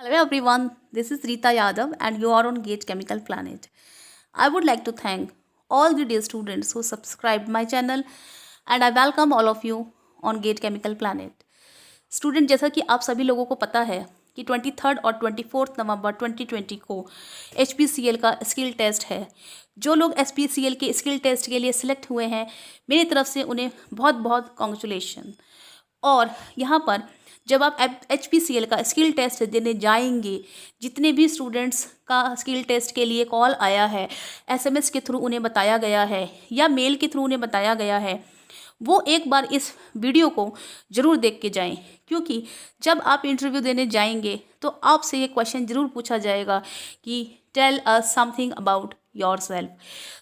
Hello everyone, this is Rita Yadav and you are on Gate Chemical Planet. I would like to thank all the dear students who subscribed my channel and I welcome all of you on Gate Chemical Planet. Student, जैसा कि आप सभी लोगों को पता है कि 23 और 24 नवंबर 2020 को HPCL का स्किल टेस्ट है। जो लोग HPCL के स्किल टेस्ट के लिए सिलेक्ट हुए हैं, मेरी तरफ से उन्हें बहुत बहुत कॉन्ग्रेचुलेशन। और यहाँ पर जब आप HPCL का स्किल टेस्ट देने जाएंगे, जितने भी स्टूडेंट्स का स्किल टेस्ट के लिए कॉल आया है, SMS के थ्रू उन्हें बताया गया है या मेल के थ्रू उन्हें बताया गया है, वो एक बार इस वीडियो को ज़रूर देख के जाएं। क्योंकि जब आप इंटरव्यू देने जाएंगे तो आपसे ये क्वेश्चन ज़रूर पूछा जाएगा कि tell us something about yourself.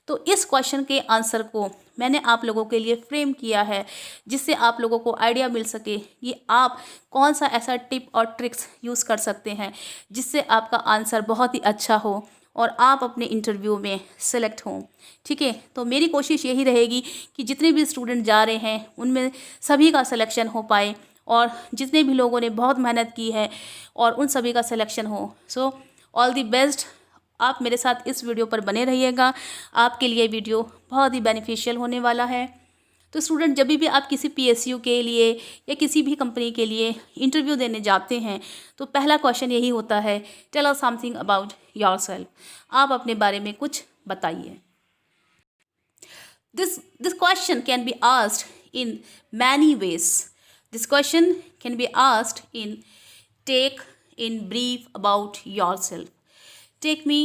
तो इस क्वेश्चन के आंसर को मैंने आप लोगों के लिए फ्रेम किया है, जिससे आप लोगों को आइडिया मिल सके कि आप कौन सा ऐसा टिप और ट्रिक्स यूज़ कर सकते हैं जिससे आपका आंसर बहुत ही अच्छा हो और आप अपने इंटरव्यू में सेलेक्ट हों। ठीक है, तो मेरी कोशिश यही रहेगी कि जितने भी स्टूडेंट जा रहे हैं उनमें सभी का सिलेक्शन हो पाए और जितने भी लोगों ने बहुत मेहनत की है और उन सभी का सिलेक्शन हो। So all the best. आप मेरे साथ इस वीडियो पर बने रहिएगा, आपके लिए वीडियो बहुत ही बेनिफिशियल होने वाला है। तो स्टूडेंट, जब भी आप किसी PSU के लिए या किसी भी कंपनी के लिए इंटरव्यू देने जाते हैं तो पहला क्वेश्चन यही होता है, tell us something about yourself. आप अपने बारे में कुछ बताइए। This question can be asked in many ways. This question can be asked in take in brief about yourself. Take me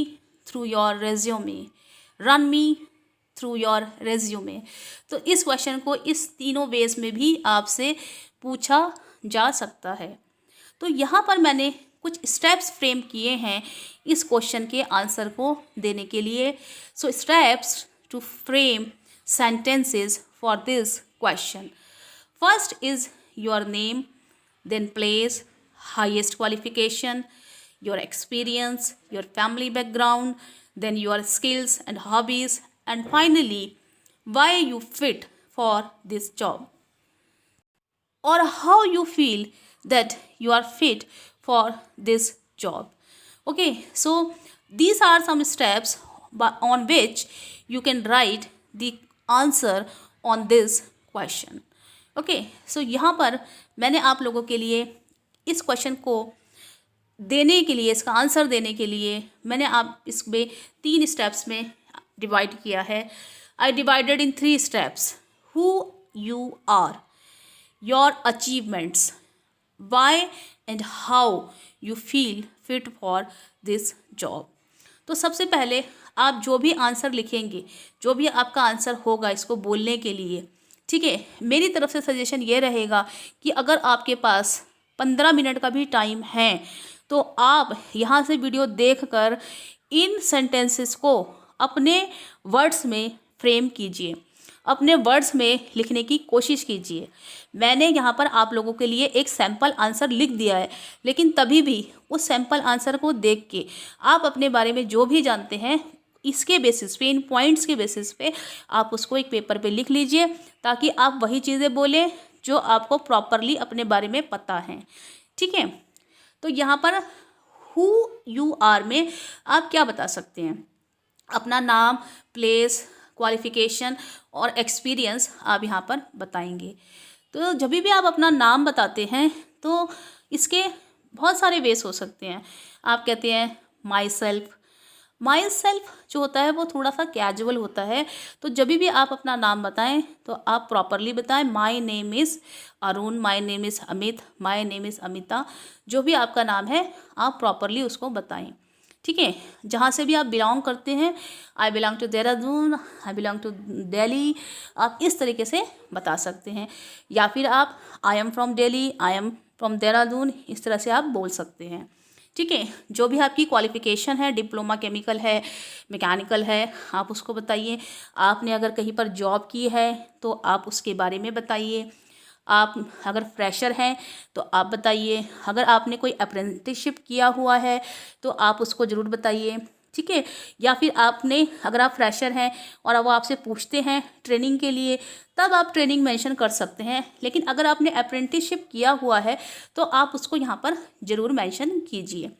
through your resume. Run me through your resume. तो इस question को इस तीनों वेज में भी आपसे पूछा जा सकता है। तो यहाँ पर मैंने कुछ स्टेप्स फ्रेम किए हैं इस क्वेश्चन के आंसर को देने के लिए। So steps to frame sentences for this question. First is your name, then place, highest qualification, your experience, your family background, then your skills and hobbies, and finally why you fit for this job or how you feel that you are fit for this job. Okay, so these are some steps on which you can write the answer on this question. Okay, so यहाँ पर मैंने आप लोगों के लिए इस question को देने के लिए, इसका आंसर देने के लिए मैंने आप इसमें 3 स्टेप्स में डिवाइड किया है। I divided in 3 steps. Who you are, your achievements, why and how you feel fit for this job. तो सबसे पहले आप जो भी आंसर लिखेंगे, जो भी आपका आंसर होगा इसको बोलने के लिए, ठीक है, मेरी तरफ से सजेशन ये रहेगा कि अगर आपके पास 15 मिनट का भी टाइम है तो आप यहाँ से वीडियो देखकर इन सेंटेंसेस को अपने वर्ड्स में फ्रेम कीजिए, अपने वर्ड्स में लिखने की कोशिश कीजिए। मैंने यहाँ पर आप लोगों के लिए एक सैम्पल आंसर लिख दिया है, लेकिन तभी भी उस सैम्पल आंसर को देख के आप अपने बारे में जो भी जानते हैं इसके बेसिस पे, इन पॉइंट्स के बेसिस पे आप उसको एक पेपर पे लिख लीजिए, ताकि आप वही चीज़ें बोलें जो आपको प्रॉपरली अपने बारे में पता हैं। ठीक है, तो यहाँ पर हु यू आर में आप क्या बता सकते हैं? अपना नाम, प्लेस, क्वालिफिकेशन और एक्सपीरियंस आप यहाँ पर बताएंगे। तो जब भी आप अपना नाम बताते हैं तो इसके बहुत सारे वेज हो सकते हैं। आप कहते हैं माई सेल्फ। माई सेल्फ जो होता है वो थोड़ा सा कैजुअल होता है, तो जब भी आप अपना नाम बताएं तो आप प्रॉपरली बताएं। My name is Arun, my name is Amit, my name is Amita. जो भी आपका नाम है आप प्रॉपरली उसको बताएं। ठीक है, जहाँ से भी आप बिलोंग करते हैं, I belong to Dehradun, I belong to Delhi, आप इस तरीके से बता सकते हैं। या फिर आप I am from Delhi, I am from Dehradun, इस तरह से आप बोल सकते हैं। ठीक है, जो भी आपकी क्वालिफ़िकेशन है, डिप्लोमा केमिकल है, मैकेनिकल है, आप उसको बताइए। आपने अगर कहीं पर जॉब की है तो आप उसके बारे में बताइए। आप अगर फ्रेशर हैं तो आप बताइए। अगर आपने कोई अप्रेंटिसशिप किया हुआ है तो आप उसको ज़रूर बताइए। ठीक है, या फिर आपने, अगर आप फ्रेशर हैं और वो आपसे पूछते हैं ट्रेनिंग के लिए, तब आप ट्रेनिंग मेंशन कर सकते हैं। लेकिन अगर आपने अप्रेंटिसशिप किया हुआ है तो आप उसको यहाँ पर ज़रूर मेंशन कीजिए।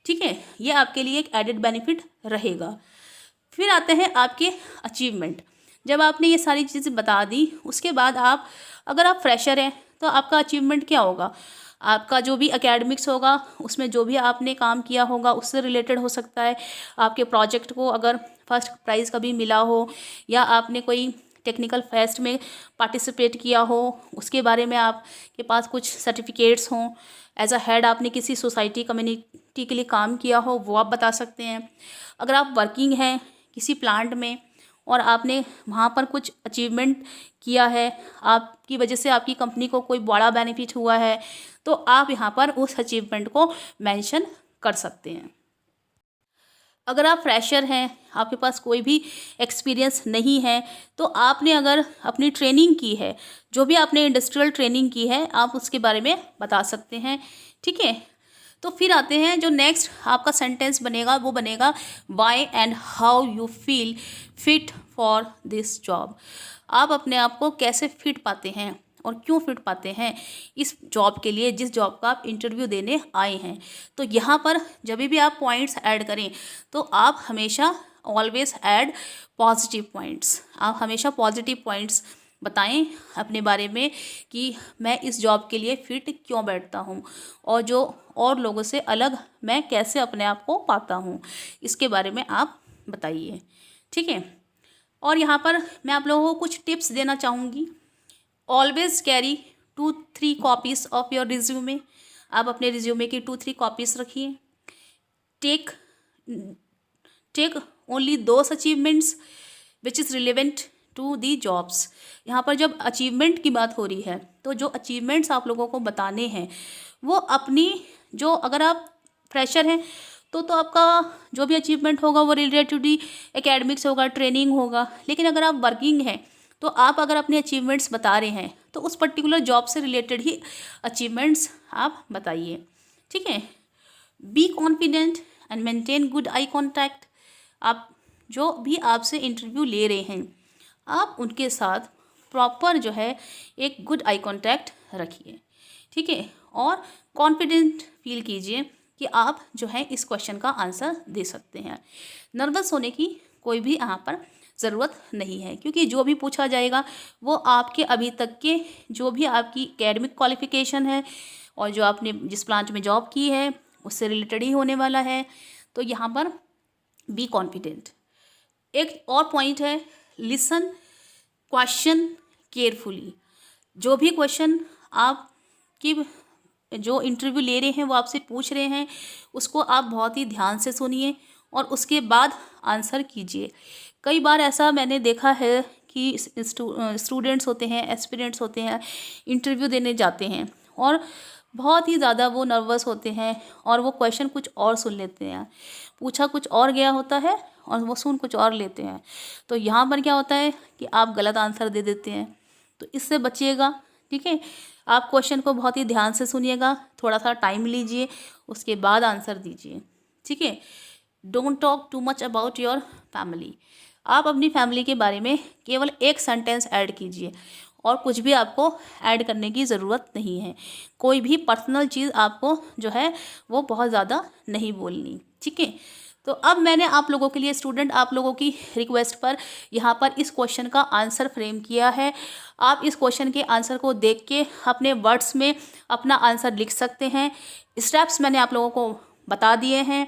ठीक है, ये आपके लिए एक एडेड बेनिफिट रहेगा। फिर आते हैं आपके अचीवमेंट। जब आपने ये सारी चीज़ें बता दी, उसके बाद आप, अगर आप फ्रेशर हैं तो आपका अचीवमेंट क्या होगा? आपका जो भी एकेडमिक्स होगा, उसमें जो भी आपने काम किया होगा उससे रिलेटेड हो सकता है। आपके प्रोजेक्ट को अगर फर्स्ट प्राइज़ कभी मिला हो, या आपने कोई टेक्निकल फेस्ट में पार्टिसिपेट किया हो, उसके बारे में आपके पास कुछ सर्टिफिकेट्स हों, एज अ हेड आपने किसी सोसाइटी कम्युनिटी के लिए काम किया हो, वो आप बता सकते हैं। अगर आप वर्किंग हैं किसी प्लांट में और आपने वहाँ पर कुछ अचीवमेंट किया है, आपकी वजह से आपकी कंपनी को कोई बड़ा बेनिफिट हुआ है, तो आप यहाँ पर उस अचीवमेंट को मेंशन कर सकते हैं। अगर आप फ्रेशर हैं, आपके पास कोई भी एक्सपीरियंस नहीं है, तो आपने अगर अपनी ट्रेनिंग की है, जो भी आपने इंडस्ट्रियल ट्रेनिंग की है, आप उसके बारे में बता सकते हैं। ठीक है, तो फिर आते हैं जो नेक्स्ट आपका सेंटेंस बनेगा, वो बनेगा why and how you feel fit for this job. आप अपने आप को कैसे फिट पाते हैं और क्यों फिट पाते हैं इस जॉब के लिए, जिस जॉब का आप इंटरव्यू देने आए हैं। तो यहाँ पर जब भी आप पॉइंट्स ऐड करें, तो आप हमेशा ऑलवेज ऐड पॉजिटिव पॉइंट्स। आप हमेशा पॉजिटिव पॉइंट्स बताएं अपने बारे में कि मैं इस जॉब के लिए फ़िट क्यों बैठता हूँ, और जो और लोगों से अलग मैं कैसे अपने आप को पाता हूँ, इसके बारे में आप बताइए। ठीक है, और यहाँ पर मैं आप लोगों को कुछ टिप्स देना चाहूँगी। Always carry 2-3 copies of your resume. आप अपने रिज्यूमे की 2-3 कॉपीज़ रखिए। Take take only those achievements which is relevant to the jobs. यहाँ पर जब अचीवमेंट की बात हो रही है, तो जो अचीवमेंट्स आप लोगों को बताने हैं, वो अपनी, जो अगर आप फ्रेशर हैं तो आपका जो भी अचीवमेंट होगा वो रिलेटेड ही एकेडमिक्स होगा, ट्रेनिंग होगा। लेकिन अगर आप वर्किंग हैं, तो आप अगर अपने अचीवमेंट्स बता रहे हैं, तो उस पर्टिकुलर जॉब से रिलेटेड ही अचीवमेंट्स आप बताइए। ठीक है, be confident and maintain good eye contact. आप जो भी आपसे इंटरव्यू ले रहे हैं, आप उनके साथ प्रॉपर जो है एक गुड आई कांटेक्ट रखिए। ठीक है, और कॉन्फिडेंट फील कीजिए कि आप जो है इस क्वेश्चन का आंसर दे सकते हैं। नर्वस होने की कोई भी यहाँ पर ज़रूरत नहीं है, क्योंकि जो भी पूछा जाएगा वो आपके अभी तक के जो भी आपकी एकेडमिक क्वालिफिकेशन है और जो आपने जिस प्लांट में जॉब की है उससे रिलेटेड ही होने वाला है। तो यहाँ पर बी कॉन्फिडेंट। एक और पॉइंट है, लिसन क्वेश्चन केयरफुली। जो भी क्वेश्चन आप की जो इंटरव्यू ले रहे हैं वो आपसे पूछ रहे हैं, उसको आप बहुत ही ध्यान से सुनिए और उसके बाद आंसर कीजिए। कई बार ऐसा मैंने देखा है कि स्टूडेंट्स होते हैं, एस्पिरेंट्स होते हैं, इंटरव्यू देने जाते हैं और बहुत ही ज़्यादा वो नर्वस होते हैं और वो क्वेश्चन कुछ और सुन लेते हैं, पूछा कुछ और गया होता है और वो सुन कुछ और लेते हैं। तो यहाँ पर क्या होता है कि आप गलत आंसर दे देते हैं, तो इससे बचिएगा। ठीक है, आप क्वेश्चन को बहुत ही ध्यान से सुनिएगा, थोड़ा सा टाइम लीजिए, उसके बाद आंसर दीजिए। ठीक है, don't talk too much about your family. आप अपनी फैमिली के बारे में केवल एक सेंटेंस ऐड कीजिए और कुछ भी आपको ऐड करने की ज़रूरत नहीं है। कोई भी पर्सनल चीज़ आपको जो है वो बहुत ज़्यादा नहीं बोलनी। ठीक है, तो अब मैंने आप लोगों के लिए, स्टूडेंट, आप लोगों की रिक्वेस्ट पर यहाँ पर इस क्वेश्चन का आंसर फ्रेम किया है। आप इस क्वेश्चन के आंसर को देख के अपने वर्ड्स में अपना आंसर लिख सकते हैं। स्टेप्स मैंने आप लोगों को बता दिए हैं।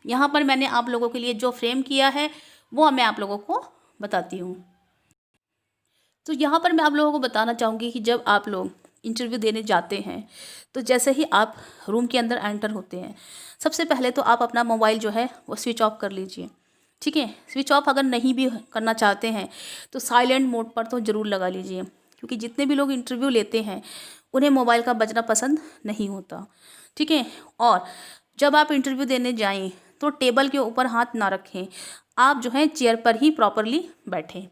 यहाँ पर मैंने आप लोगों के लिए जो फ्रेम किया है वो मैं आप लोगों को बताती हूँ। तो यहाँ पर मैं आप लोगों को बताना चाहूँगी कि जब आप लोग इंटरव्यू देने जाते हैं, तो जैसे ही आप रूम के अंदर एंटर होते हैं, सबसे पहले तो आप अपना मोबाइल जो है वो स्विच ऑफ कर लीजिए। ठीक है, स्विच ऑफ अगर नहीं भी करना चाहते हैं तो साइलेंट मोड पर तो ज़रूर लगा लीजिए, क्योंकि जितने भी लोग इंटरव्यू लेते हैं उन्हें मोबाइल का बजना पसंद नहीं होता। ठीक है, और जब आप इंटरव्यू देने जाएं तो टेबल के ऊपर हाथ ना रखें, आप जो है चेयर पर ही प्रॉपरली बैठें।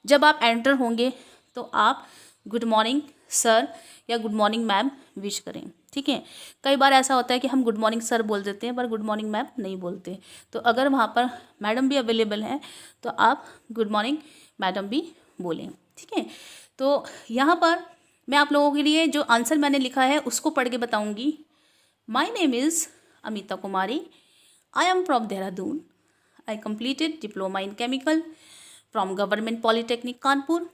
जब आप एंटर होंगे तो आप गुड मॉर्निंग सर या गुड मॉर्निंग मैम विश करें। ठीक है, कई बार ऐसा होता है कि हम गुड मॉर्निंग सर बोल देते हैं पर गुड मॉर्निंग मैम नहीं बोलते, तो अगर वहाँ पर मैडम भी अवेलेबल हैं तो आप गुड मॉर्निंग मैडम भी बोलें। ठीक है, तो यहाँ पर मैं आप लोगों के लिए जो आंसर मैंने लिखा है उसको पढ़ के बताऊँगी। My name is Amita Kumari. I am from Dehradun. I completed diploma in chemical from Government Polytechnic Kanpur.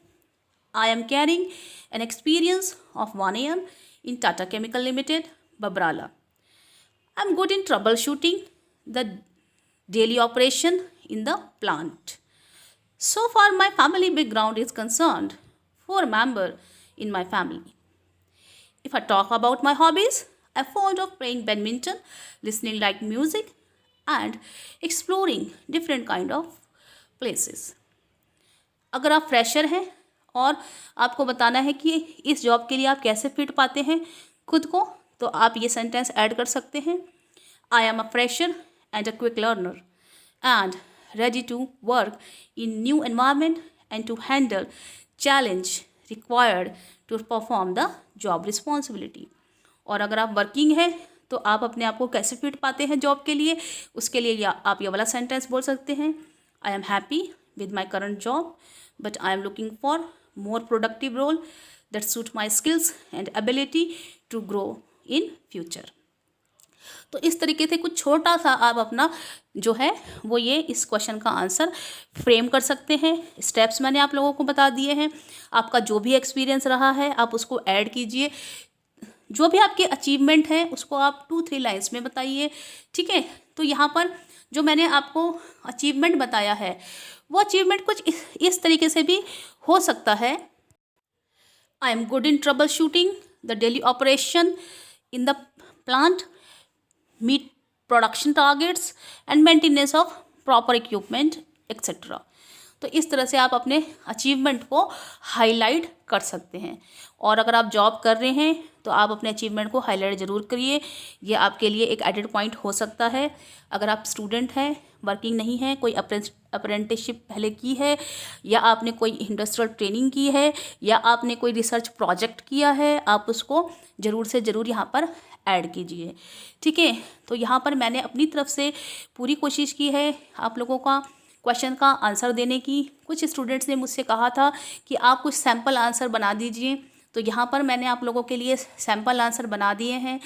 I am carrying an experience of 1 year in Tata Chemical Limited, Babrala. I am good in troubleshooting the daily operation in the plant. So far my family background is concerned, 4 members in my family. If I talk about my hobbies, I'm fond of playing badminton, listening like music and exploring different kind of places. अगर आप fresher हैं और आपको बताना है कि इस job के लिए आप कैसे फिट पाते हैं खुद को, तो आप ये सेंटेंस ऐड कर सकते हैं. I am a fresher and a quick learner and ready to work in new environment and to handle challenge required to perform the job responsibility. और अगर आप वर्किंग हैं तो आप अपने आप को कैसे फिट पाते हैं जॉब के लिए, उसके लिए आप ये वाला सेंटेंस बोल सकते हैं. I am happy with my current job, but I am looking for more productive role that suit my skills and ability to grow in future. तो इस तरीके से कुछ छोटा सा आप अपना जो है वो ये इस क्वेश्चन का आंसर फ्रेम कर सकते हैं. स्टेप्स मैंने आप लोगों को बता दिए हैं. आपका जो भी एक्सपीरियंस रहा है आप उसको ऐड कीजिए. जो भी आपके अचीवमेंट हैं उसको आप 2-3 लाइन्स में बताइए. ठीक है, तो यहाँ पर जो मैंने आपको अचीवमेंट बताया है वो अचीवमेंट कुछ इस तरीके से भी हो सकता है. I am good in trouble shooting the daily operation in the plant, meat production targets and maintenance of proper equipment etcetera. तो इस तरह से आप अपने अचीवमेंट को हाईलाइट कर सकते हैं. और अगर आप जॉब कर रहे हैं तो आप अपने अचीवमेंट को हाईलाइट ज़रूर करिए. ये आपके लिए एक एडेड पॉइंट हो सकता है. अगर आप स्टूडेंट हैं, वर्किंग नहीं है, कोई अप्रेंटिसशिप पहले की है, या आपने कोई इंडस्ट्रियल ट्रेनिंग की है, या आपने कोई रिसर्च प्रोजेक्ट किया है, आप उसको ज़रूर से ज़रूर यहाँ पर ऐड कीजिए. ठीक है, तो यहाँ पर मैंने अपनी तरफ से पूरी कोशिश की है आप लोगों का क्वेश्चन का आंसर देने की. कुछ स्टूडेंट्स ने मुझसे कहा था कि आप कुछ सैम्पल आंसर बना दीजिए, तो यहाँ पर मैंने आप लोगों के लिए सैम्पल आंसर बना दिए हैं.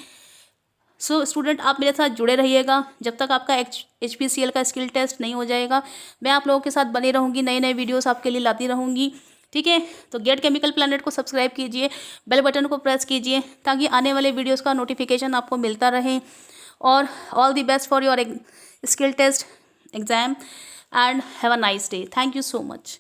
सो स्टूडेंट आप मेरे साथ जुड़े रहिएगा. जब तक आपका HPCL का स्किल टेस्ट नहीं हो जाएगा मैं आप लोगों के साथ बने रहूँगी, नए नए वीडियोस आपके लिए लाती रहूँगी. ठीक है, तो गेट केमिकल प्लैनेट को सब्सक्राइब कीजिए, बेल बटन को प्रेस कीजिए ताकि आने वाले वीडियोस का नोटिफिकेशन आपको मिलता रहे. और all the best for your skill test exam and have a nice day. Thank you so much.